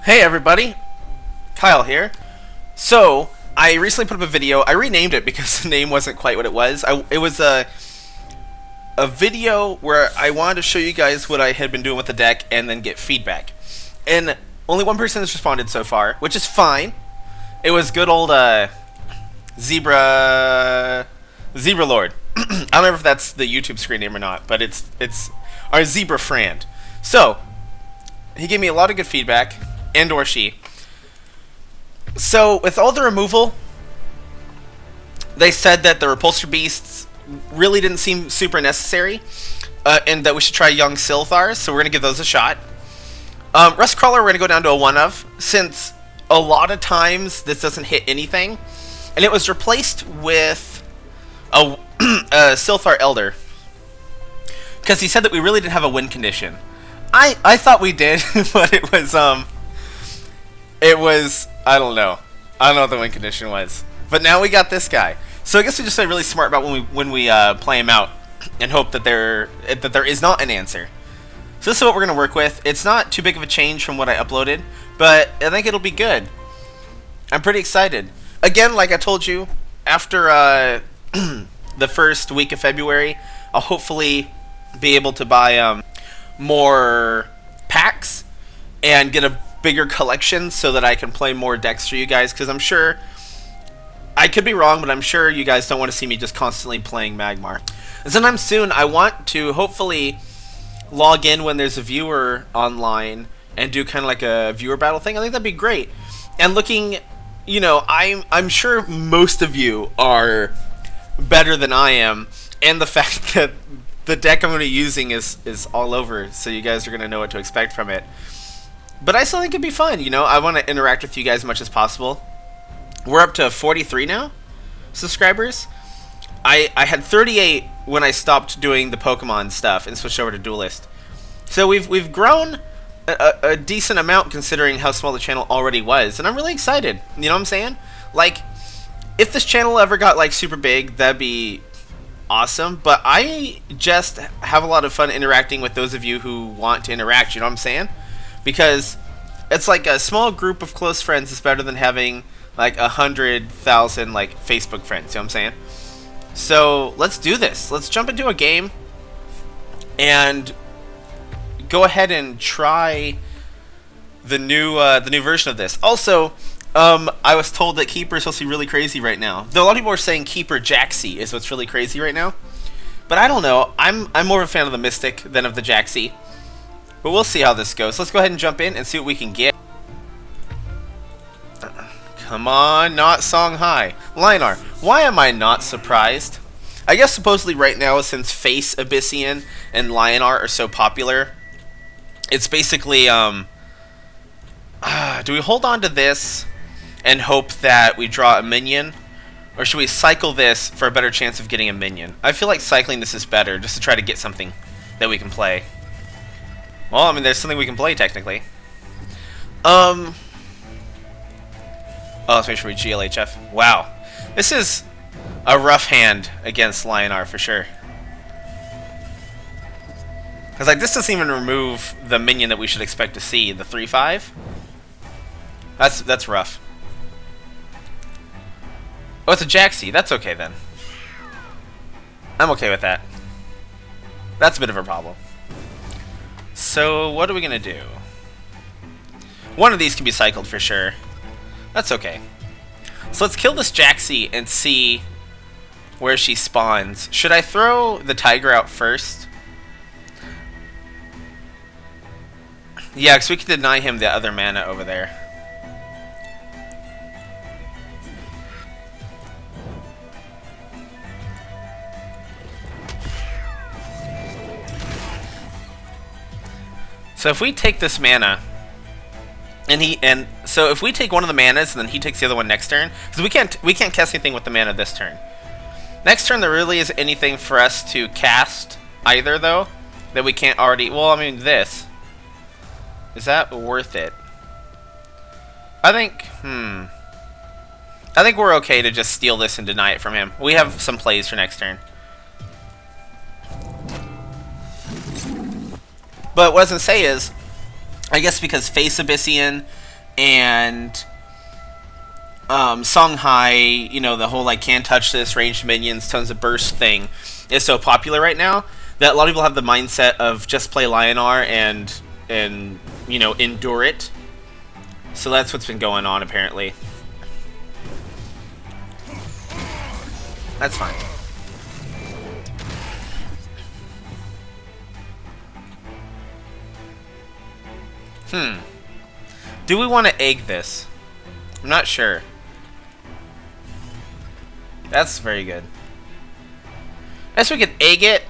Hey everybody, Kyle here. So, I recently put up a video. I renamed it because the name wasn't quite what it was. It was a video where I wanted to show you guys what I had been doing with the deck and then get feedback. And only one person has responded so far, which is fine. It was good old Zebra Lord. I don't remember if that's the YouTube screen name or not, but it's our Zebra friend. So, he gave me a lot of good feedback, and or she. So, with all the removal, they said that the Repulsor Beasts really didn't seem super necessary, and that we should try Young Silthars, so we're going to give those a shot. Rust Crawler we're going to go down to a 1 of, since a lot of times this doesn't hit anything, and it was replaced with a Silthar Elder, because he said that we really didn't have a win condition. I thought we did, but it was, I don't know what the win condition was. But now we got this guy. So I guess we just play really smart about when we play him out, and hope that there is not an answer. So this is what we're going to work with. It's not too big of a change from what I uploaded, but I think it'll be good. I'm pretty excited. Again, like I told you, after the first week of February, I'll hopefully be able to buy more packs and get a bigger collection so that I can play more decks for you guys, because I'm sure, I could be wrong, but I'm sure you guys don't want to see me just constantly playing Magmar. And sometime soon I want to hopefully log in when there's a viewer online and do kind of like a viewer battle thing. I think that'd be great. And looking, you know, I'm sure most of you are better than I am, and the fact that the deck I'm going to be using is all over, so you guys are going to know what to expect from it. But I still think it'd be fun, you know. I want to interact with you guys as much as possible. We're up to 43 now, subscribers. I had 38 when I stopped doing the Pokemon stuff and switched over to Duelyst. So we've grown a decent amount considering how small the channel already was, and I'm really excited. You know what I'm saying? Like, if this channel ever got like super big, that'd be awesome. But I just have a lot of fun interacting with those of you who want to interact. You know what I'm saying? Because it's like a small group of close friends is better than having like 100,000 like Facebook friends. You know what I'm saying? So let's do this. Let's jump into a game and go ahead and try the new version of this. Also, I was told that Keeper is supposed to be really crazy right now. Though a lot of people are saying Keeper Jaxi is what's really crazy right now. But I don't know. I'm more of a fan of the Mystic than of the Jaxi. But we'll see how this goes. Let's go ahead and jump in and see what we can get. Come on, not Songhai. Linar, why am I not surprised? I guess supposedly right now, since Face Abyssian and Linar are so popular, it's basically, do we hold on to this and hope that we draw a minion? Or should we cycle this for a better chance of getting a minion? I feel like cycling this is better, just to try to get something that we can play. Well, I mean, there's something we can play, technically. Oh, let's make sure we GLHF. Wow. This is a rough hand against Linar, for sure. Because, like, this doesn't even remove the minion that we should expect to see, the 3/5. That's rough. Oh, it's a Jaxi. That's okay, then. I'm okay with that. That's a bit of a problem. So, what are we going to do? One of these can be cycled for sure. That's okay. So let's kill this Jaxi and see where she spawns. Should I throw the Tiger out first? Yeah, because we can deny him the other mana over there. So if we take this mana, so if we take one of the manas and then he takes the other one next turn, because we can't cast anything with the mana this turn. Next turn there really isn't anything for us to cast either, though, that we can't already. Well, I mean, this is that worth it? I think we're okay to just steal this and deny it from him. We have some plays for next turn. But what I was going to say is, I guess because Face Abyssian and Songhai, you know, the whole like can't touch this, ranged minions, tons of burst thing is so popular right now that a lot of people have the mindset of just play Lionar and you know, endure it. So that's what's been going on apparently. That's fine. Do we want to egg this? I'm not sure. That's very good. I guess we could egg it.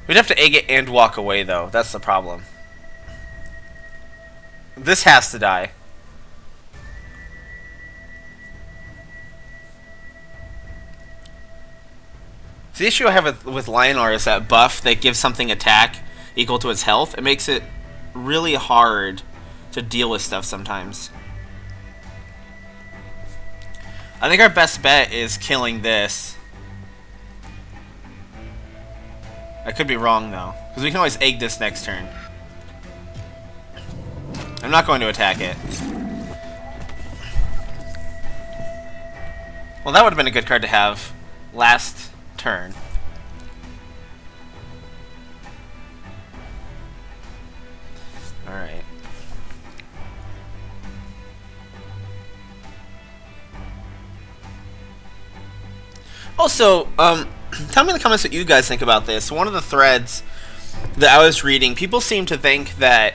We'd have to egg it and walk away, though. That's the problem. This has to die. So the issue I have with Lionar is that buff that gives something attack equal to its health. It makes it really hard to deal with stuff sometimes. I think our best bet is killing this. I could be wrong, though, because we can always egg this next turn. I'm not going to attack it. Well, that would have been a good card to have last turn. Alright. Also, tell me in the comments what you guys think about this. One of the threads that I was reading, people seem to think that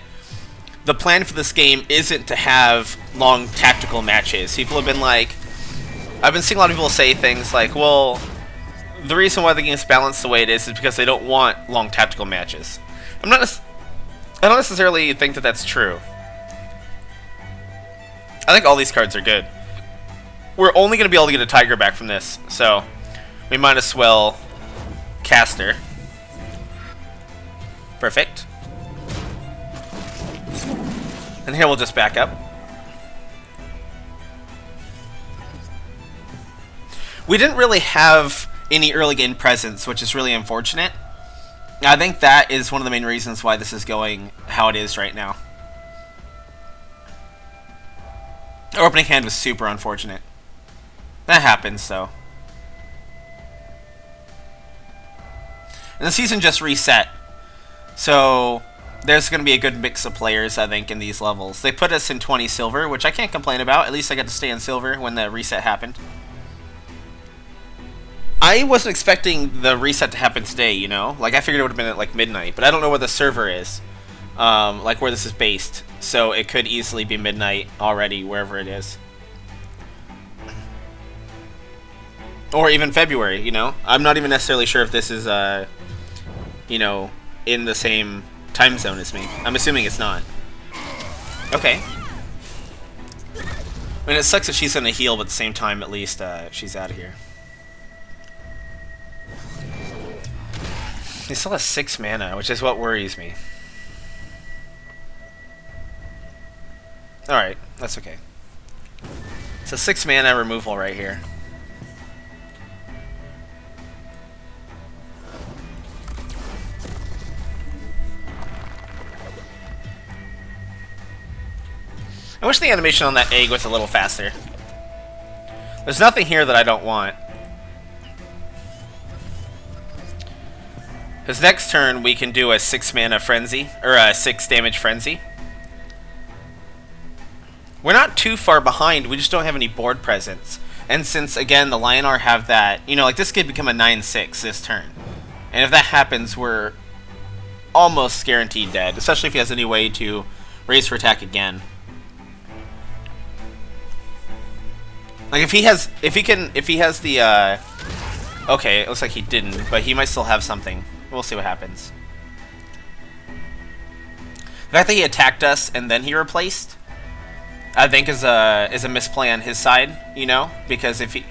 the plan for this game isn't to have long tactical matches. People have been like, I've been seeing a lot of people say things like, well, the reason why the game's balanced the way it is because they don't want long tactical matches. I don't necessarily think that that's true. I think all these cards are good. We're only going to be able to get a Tiger back from this, so we might as well cast her. Perfect. And here we'll just back up. We didn't really have any early game presence, which is really unfortunate. I think that is one of the main reasons why this is going how it is right now. Our opening hand was super unfortunate. That happens, though. And the season just reset. So there's going to be a good mix of players, I think, in these levels. They put us in 20 silver, which I can't complain about. At least I got to stay in silver when the reset happened. I wasn't expecting the reset to happen today, you know? Like, I figured it would have been at, like, midnight. But I don't know where the server is. Like, where this is based. So it could easily be midnight already, wherever it is. Or even February, you know? I'm not even necessarily sure if this is, you know, in the same time zone as me. I'm assuming it's not. Okay. I mean, it sucks that she's going to heal, but at the same time, at least, she's out of here. He still has 6 mana, which is what worries me. Alright, that's okay. It's a 6 mana removal right here. I wish the animation on that egg was a little faster. There's nothing here that I don't want. Because next turn we can do a 6 mana frenzy, or a 6 damage frenzy. We're not too far behind, we just don't have any board presence. And since, again, the Lionar have that, you know, like this could become a 9-6 this turn. And if that happens, we're almost guaranteed dead, especially if he has any way to raise for attack again. Like if he has the, okay, it looks like he didn't, but he might still have something. We'll see what happens. The fact that he attacked us and then he replaced, I think is a misplay on his side, you know? Because if he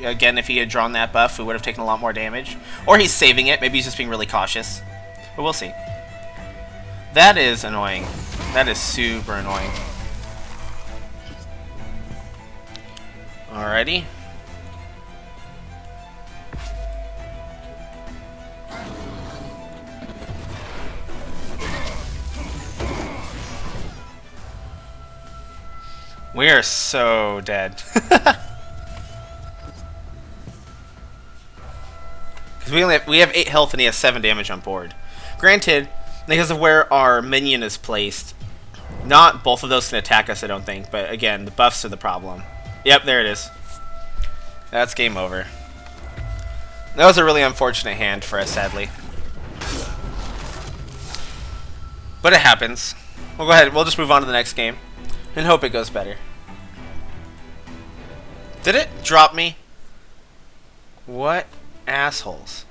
had drawn that buff, we would have taken a lot more damage. Or he's saving it, maybe he's just being really cautious. But we'll see. That is annoying. That is super annoying. Alrighty. We are so dead. Because we have 8 health and he has 7 damage on board. Granted, because of where our minion is placed, not both of those can attack us, I don't think. But again, the buffs are the problem. Yep, there it is. That's game over. That was a really unfortunate hand for us, sadly. But it happens. We'll go ahead. We'll just move on to the next game and hope it goes better. Did it drop me? What assholes.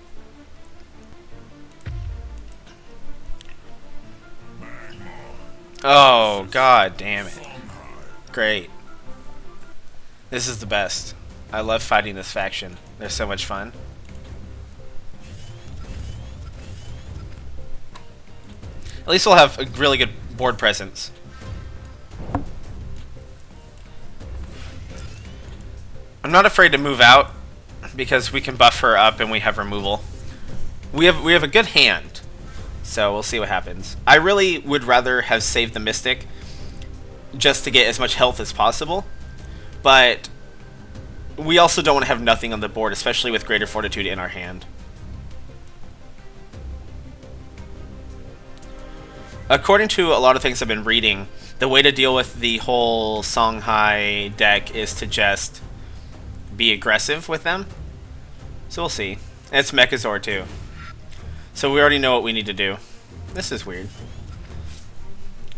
Oh, god damn it. Great. This is the best. I love fighting this faction. They're so much fun. At least we'll have a really good board presence. I'm not afraid to move out because we can buff her up and we have removal. We have a good hand, so we'll see what happens. I really would rather have saved the Mystic just to get as much health as possible, but we also don't want to have nothing on the board, especially with Greater Fortitude in our hand. According to a lot of things I've been reading, the way to deal with the whole Songhai deck is to just be aggressive with them. So we'll see. And it's Mechazor too. So we already know what we need to do. This is weird.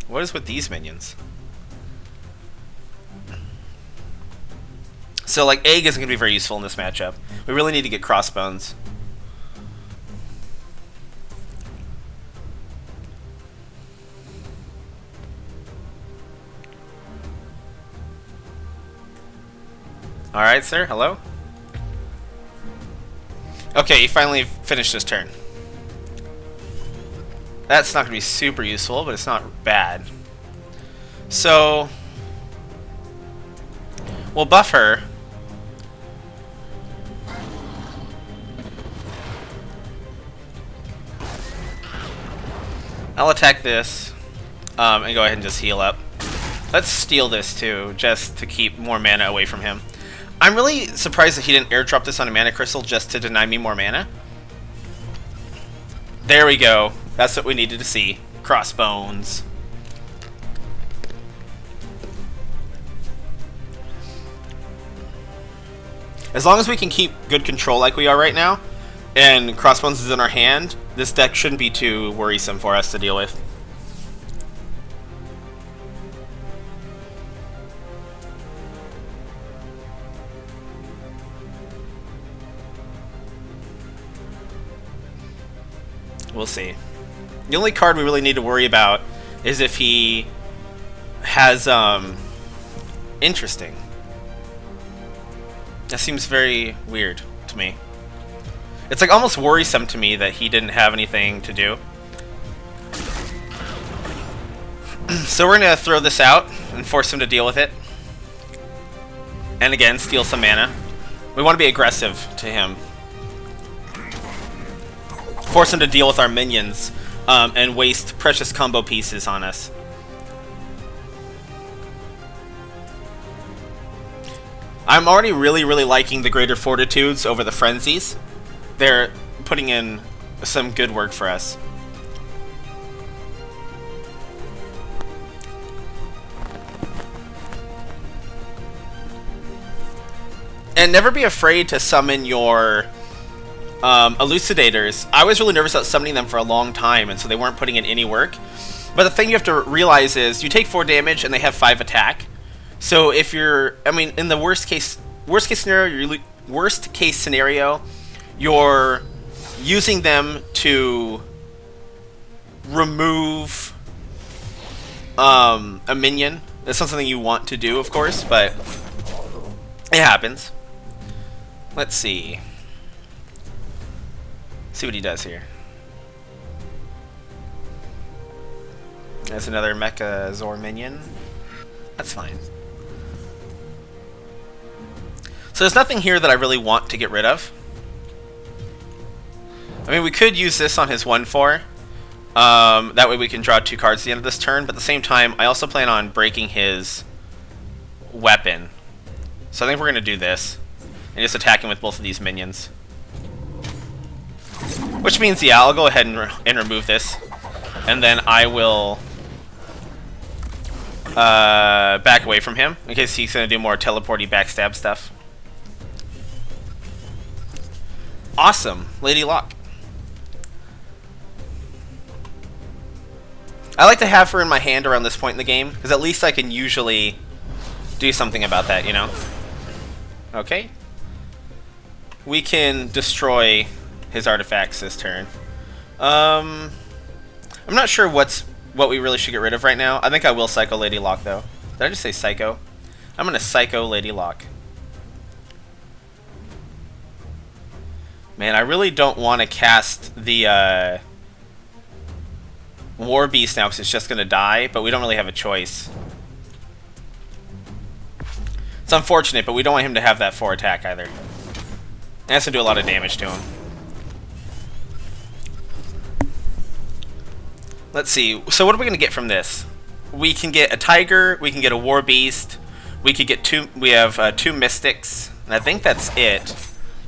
What is with these minions? So like Egg isn't going to be very useful in this matchup. We really need to get Crossbones. Alright, sir. Hello? Okay, you finally finished this turn. That's not going to be super useful, but it's not bad. So we'll buff her. I'll attack this and go ahead and just heal up. Let's steal this too, just to keep more mana away from him. I'm really surprised that he didn't airdrop this on a mana crystal just to deny me more mana. There we go. That's what we needed to see. Crossbones. As long as we can keep good control like we are right now, and Crossbones is in our hand, this deck shouldn't be too worrisome for us to deal with. We'll see. The only card we really need to worry about is if he has, interesting. That seems very weird to me. It's like almost worrisome to me that he didn't have anything to do. So we're going to throw this out and force him to deal with it. And again, steal some mana. We want to be aggressive to him. Force him to deal with our minions and waste precious combo pieces on us. I'm already really liking the Greater Fortitudes over the Frenzies. They're putting in some good work for us. And never be afraid to summon your Elucidators. I was really nervous about summoning them for a long time, and so they weren't putting in any work. But the thing you have to realize is you take 4 damage and they have 5 attack. So if you're, I mean, in the worst case scenario, you're using them to remove a minion. That's not something you want to do, of course, but it happens. Let's see. See what he does here. There's another Mechazor minion. That's fine. So there's nothing here that I really want to get rid of. I mean, we could use this on his 1/4. That way we can draw 2 cards at the end of this turn. But at the same time, I also plan on breaking his weapon. So I think we're going to do this. And just attack him with both of these minions. Which means, yeah, I'll go ahead and remove this. And then I will back away from him in case he's going to do more teleporty backstab stuff. Awesome. Lady Locke. I like to have her in my hand around this point in the game, because at least I can usually do something about that, you know? Okay. We can destroy his artifacts this turn. I'm not sure what we really should get rid of right now. I think I will Psycho Lady Locke, though. Did I just say Psycho? I'm going to Psycho Lady Locke. Man, I really don't want to cast the War Beast now because it's just going to die, but we don't really have a choice. It's unfortunate, but we don't want him to have that 4 attack either. It has to do a lot of damage to him. Let's see. So what are we going to get from this? We can get a Tiger, we can get a War Beast, we could get we have 2 Mystics, and I think that's it.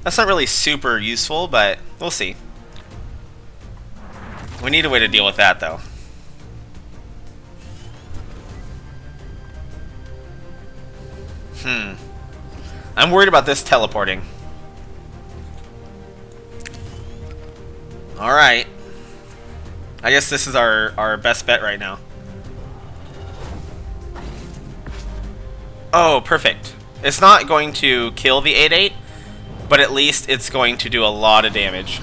That's not really super useful, but we'll see. We need a way to deal with that, though. I'm worried about this teleporting. Alright. I guess this is our best bet right now. Oh, perfect. It's not going to kill the 8/8, but at least it's going to do a lot of damage.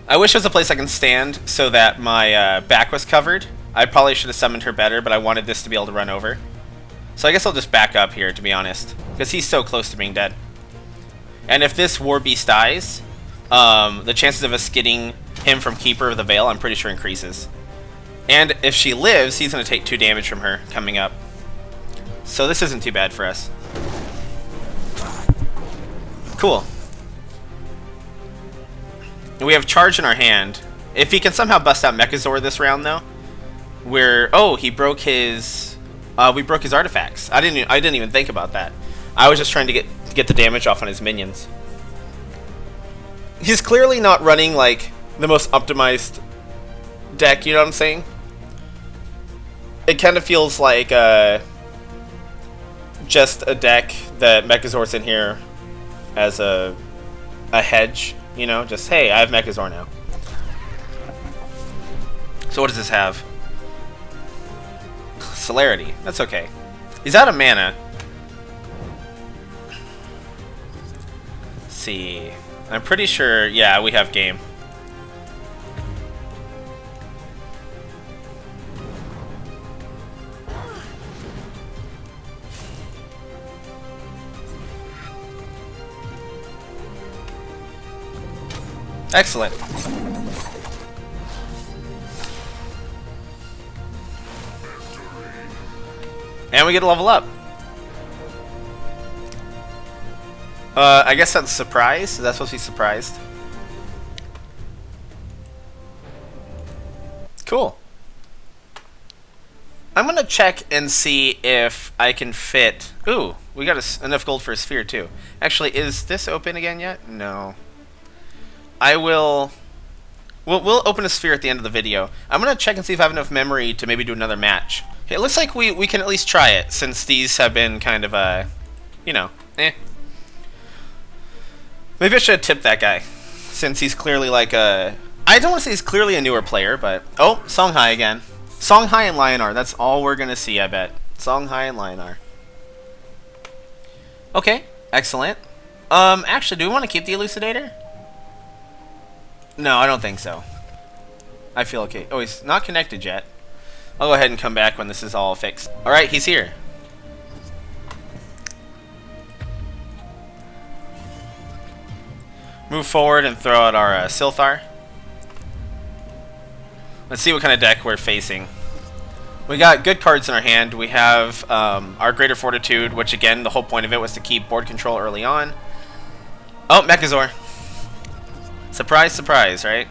I wish there was a place I can stand so that my back was covered. I probably should have summoned her better, but I wanted this to be able to run over. So I guess I'll just back up here, to be honest, because he's so close to being dead. And if this War Beast dies, the chances of us getting him from Keeper of the Veil, I'm pretty sure, increases. And if she lives, he's going to take 2 damage from her coming up. So this isn't too bad for us. Cool. We have Charge in our hand. If he can somehow bust out Mechazor this round, though, oh, he broke his. We broke his artifacts. I didn't even think about that. I was just trying to get the damage off on his minions. He's clearly not running like the most optimized deck. You know what I'm saying? It kind of feels like just a deck that Mechazor's in here as a hedge. You know, just, hey, I have Mechazor now. So what does this have? Celerity. That's okay. He's out of mana. Let's see. I'm pretty sure, yeah, we have game. Excellent. And we get a level up. I guess that's surprise. Is that supposed to be surprised? Cool. I'm gonna check and see if I can fit. Ooh, we got enough gold for a sphere too. Actually, is this open again yet? No. I will. We'll open a sphere at the end of the video. I'm gonna check and see if I have enough memory to maybe do another match. It looks like we can at least try it, since these have been kind of you know, eh. Maybe I should have tipped that guy, since he's clearly like a. I don't want to say he's clearly a newer player, but oh, Songhai again. Songhai and Lionar. That's all we're gonna see, I bet. Songhai and Lionar. Okay, excellent. Actually, do we want to keep the Elucidator? No, I don't think so. I feel okay. Oh, he's not connected yet. I'll go ahead and come back when this is all fixed. Alright, he's here. Move forward and throw out our Silthar. Let's see what kind of deck we're facing. We got good cards in our hand. We have our Greater Fortitude, which again, the whole point of it was to keep board control early on. Oh, Mechazor. Surprise, surprise, right?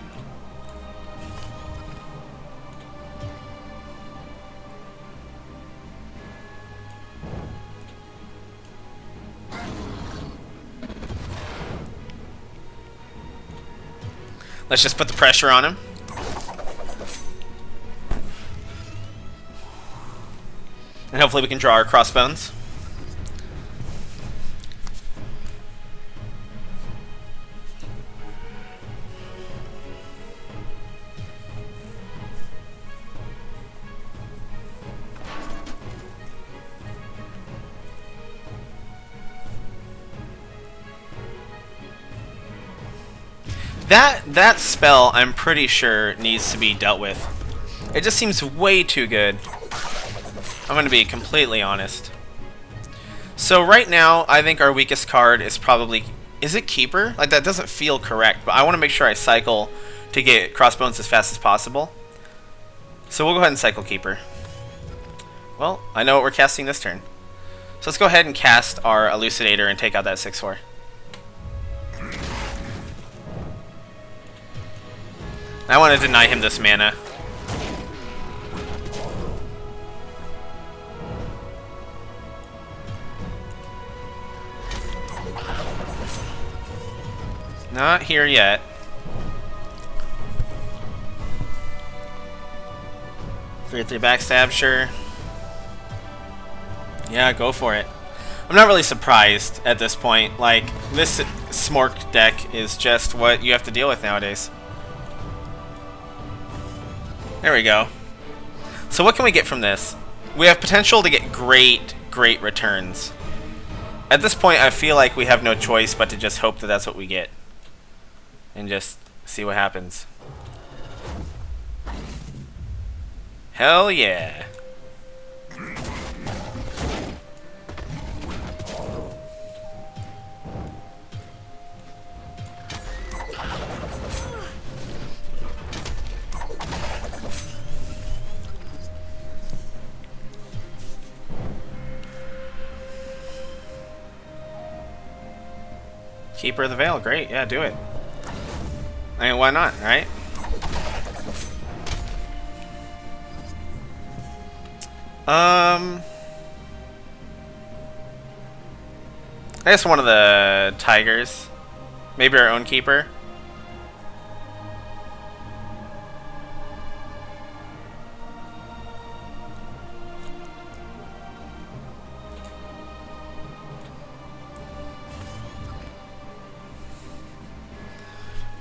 Let's just put the pressure on him. And hopefully we can draw our crossbones. That spell, I'm pretty sure, needs to be dealt with. It just seems way too good. I'm going to be completely honest. So right now, I think our weakest card is probably... Is it Keeper? Like, that doesn't feel correct, but I want to make sure I cycle to get Crossbones as fast as possible. So we'll go ahead and cycle Keeper. Well, I know what we're casting this turn. So let's go ahead and cast our Elucidator and take out that 6/4. I want to deny him this mana. Not here yet. Three backstab, sure. Yeah, go for it. I'm not really surprised at this point. Like, this Smork deck is just what you have to deal with nowadays. There we go. So what can we get from this? We have potential to get great returns. At this point, I feel like we have no choice but to just hope that that's what we get. And just see what happens. Hell yeah. Keeper of the Veil, great, yeah, do it. I mean, why not, right? I guess one of the tigers. Maybe our own keeper.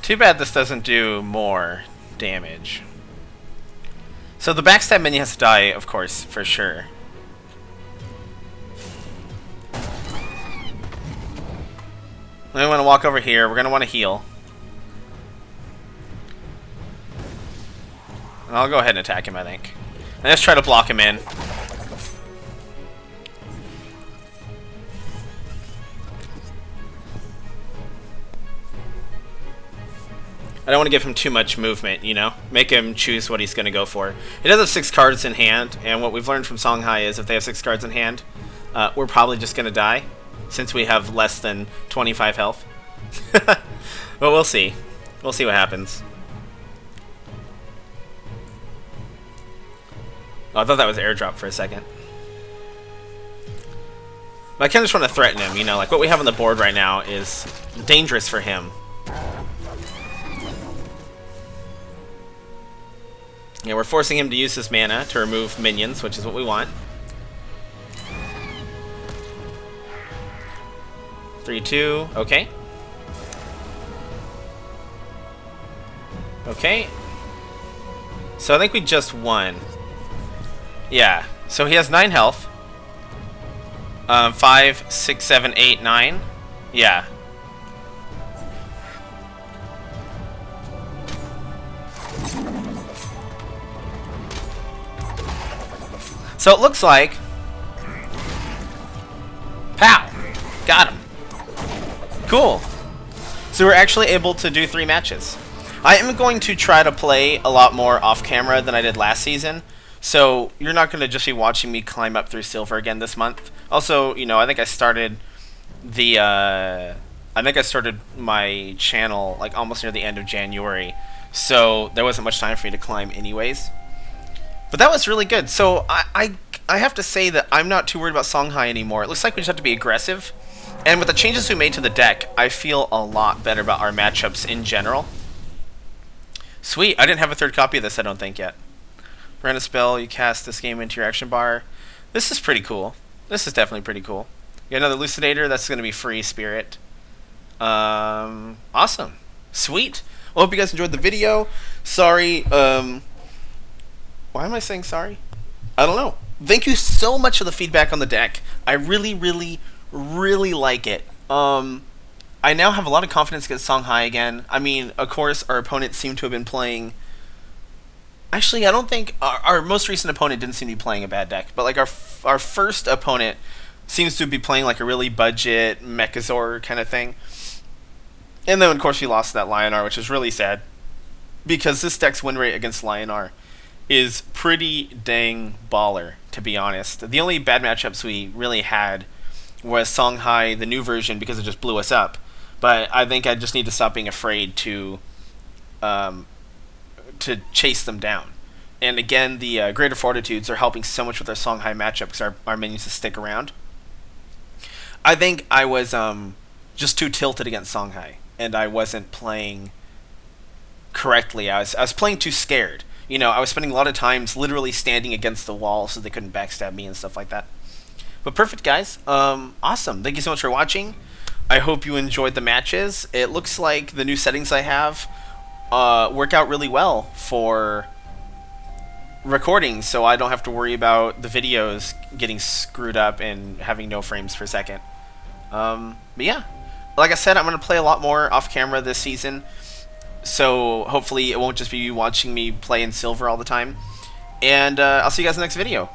Too bad this doesn't do more damage. So the backstab minion has to die, of course, for sure. We want to walk over here. We're going to want to heal. And I'll go ahead and attack him, I think. And let's try to block him in. I don't want to give him too much movement, you know? Make him choose what he's going to go for. He does have 6 cards in hand, and what we've learned from Songhai is if they have 6 cards in hand, we're probably just going to die, since we have less than 25 health. But we'll see. We'll see what happens. Oh, I thought that was airdrop for a second. But I kind of just want to threaten him, you know? Like, what we have on the board right now is dangerous for him. Yeah, we're forcing him to use his mana to remove minions, which is what we want. 3-2, okay. Okay. So I think we just won. Yeah, so he has 9 health. 5, 6, 7, 8, 9. Yeah. So it looks like... Pow! Got him. Cool. So we're actually able to do 3 matches. I am going to try to play a lot more off camera than I did last season. So you're not going to just be watching me climb up through silver again this month. Also, you know, I think I started my channel like almost near the end of January. So there wasn't much time for me to climb anyways. But that was really good. So I have to say that I'm not too worried about Songhai anymore. It looks like we just have to be aggressive. And with the changes we made to the deck, I feel a lot better about our matchups in general. Sweet. I didn't have a third copy of this, I don't think, yet. Run a spell, you cast this game into your action bar. This is pretty cool. This is definitely pretty cool. You got another Elucidator, that's going to be free Spirit. Awesome. Sweet. Well, hope you guys enjoyed the video. Sorry, why am I saying sorry? I don't know. Thank you so much for the feedback on the deck. I really, really, really like it. I now have a lot of confidence against Songhai again. I mean, of course, our opponents seem to have been playing... Actually, I don't think... Our most recent opponent didn't seem to be playing a bad deck. But, like, our first opponent seems to be playing, like, a really budget Mechazor kind of thing. And then, of course, we lost that Lionar, which is really sad. Because this deck's win rate against Lionar is pretty dang baller, to be honest. The only bad matchups we really had was Songhai, the new version, because it just blew us up. But I think I just need to stop being afraid to chase them down. And again, the Greater Fortitudes are helping so much with our Songhai matchup because our minions to stick around. I think I was just too tilted against Songhai, and I wasn't playing correctly. I was playing too scared. You know, I was spending a lot of times literally standing against the wall so they couldn't backstab me and stuff like that. But perfect, guys. Awesome. Thank you so much for watching. I hope you enjoyed the matches. It looks like the new settings I have work out really well for recording, so I don't have to worry about the videos getting screwed up and having no frames per second. But yeah, like I said, I'm going to play a lot more off camera this season, so hopefully it won't just be you watching me play in silver all the time. And I'll see you guys in the next video.